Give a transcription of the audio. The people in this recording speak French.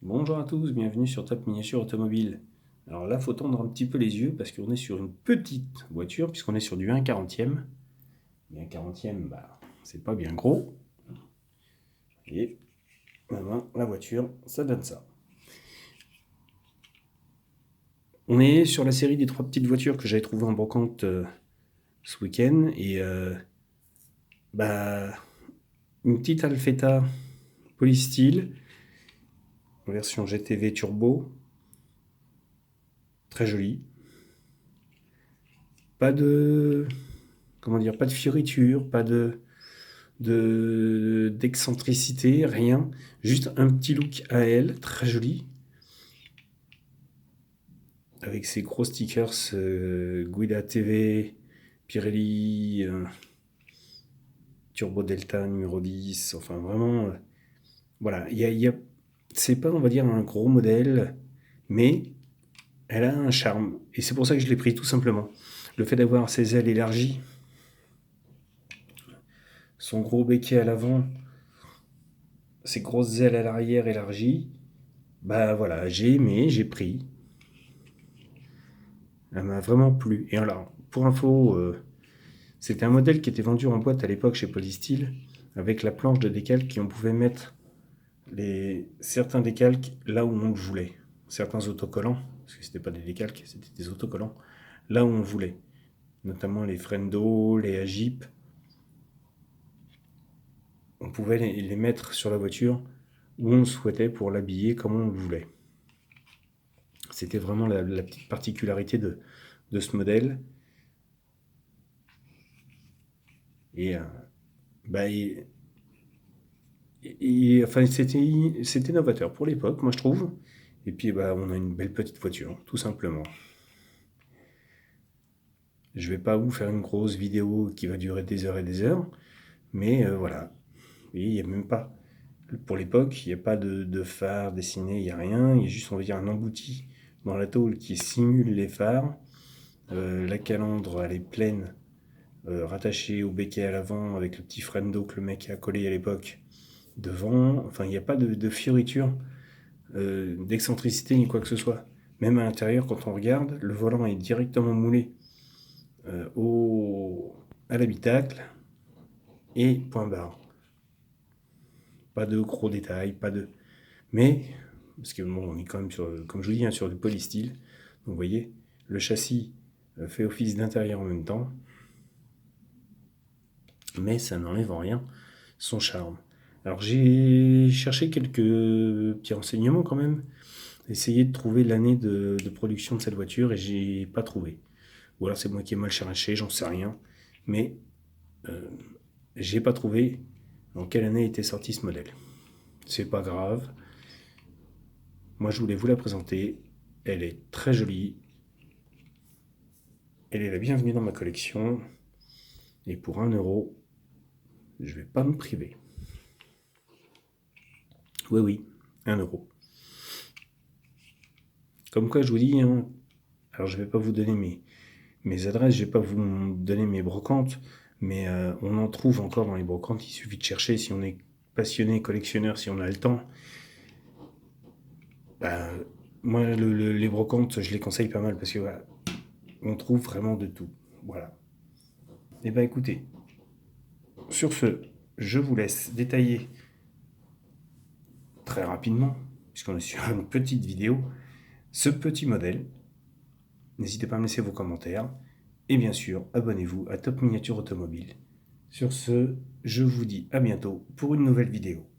Bonjour à tous, bienvenue sur Top Miniature Automobile. Alors là, il faut tendre un petit peu les yeux parce qu'on est sur une petite voiture, puisqu'on est sur du 1/40e. Mais 1/40e, c'est pas bien gros. Et la voiture, ça donne ça. On est sur la série des 3 petites voitures que j'avais trouvées en brocante ce week-end. Et une petite Alfetta Polystyle, version GTV Turbo. Très jolie. Pas de pas de fioritures, pas d'excentricité, rien. Juste un petit look à elle, très joli. Avec ses gros stickers Guida TV, Pirelli, Turbo Delta numéro 10. Enfin, vraiment, voilà. C'est pas, on va dire, un gros modèle, mais elle a un charme. Et c'est pour ça que je l'ai pris, tout simplement. Le fait d'avoir ses ailes élargies, son gros béquet à l'avant, ses grosses ailes à l'arrière élargies, voilà, j'ai aimé, j'ai pris. Elle m'a vraiment plu. Et alors, pour info, c'était un modèle qui était vendu en boîte à l'époque chez Polystyle, avec la planche de décalque qui on pouvait mettre certains décalques là où on le voulait. Certains autocollants, parce que c'était pas des décalques, c'était des autocollants, là où on le voulait. Notamment les Frendo, les Agip. On pouvait les mettre sur la voiture où on le souhaitait pour l'habiller comme on le voulait. C'était vraiment la petite particularité de ce modèle. Et enfin, c'était novateur pour l'époque, moi je trouve. Et puis on a une belle petite voiture, tout simplement. Je vais pas vous faire une grosse vidéo qui va durer des heures et des heures, mais voilà. Et il n'y a même pas, pour l'époque, il n'y a pas de phare dessiné, il n'y a rien. Il y a juste, on va dire, un embouti dans la tôle qui simule les phares. La calandre, elle est pleine, rattachée au béquet à l'avant avec le petit frendo que le mec a collé à l'époque devant. Enfin, il n'y a pas de fioriture, d'excentricité ni quoi que ce soit. Même à l'intérieur, quand on regarde, le volant est directement moulé à l'habitacle et point barre. Pas de gros détails, pas de. Mais, parce que bon, on est quand même sur, comme je vous dis, sur du polystyle. Donc vous voyez, le châssis fait office d'intérieur en même temps. Mais ça n'enlève en rien son charme. Alors j'ai cherché quelques petits renseignements quand même, essayé de trouver l'année de production de cette voiture et j'ai pas trouvé. Ou alors c'est moi qui ai mal cherché, j'en sais rien. Mais j'ai pas trouvé en quelle année était sorti ce modèle. C'est pas grave. Moi je voulais vous la présenter. Elle est très jolie. Elle est la bienvenue dans ma collection. Et pour 1 €, je vais pas me priver. Oui, 1 €. Comme quoi je vous dis, hein, alors je vais pas vous donner mes adresses, je vais pas vous donner mes brocantes, mais on en trouve encore dans les brocantes, il suffit de chercher si on est passionné, collectionneur, si on a le temps. Moi, les brocantes, je les conseille pas mal parce que voilà, on trouve vraiment de tout. Voilà. Et écoutez, sur ce, je vous laisse détailler très rapidement, puisqu'on est sur une petite vidéo, ce petit modèle. N'hésitez pas à me laisser vos commentaires. Et bien sûr, abonnez-vous à Top Miniature Automobile. Sur ce, je vous dis à bientôt pour une nouvelle vidéo.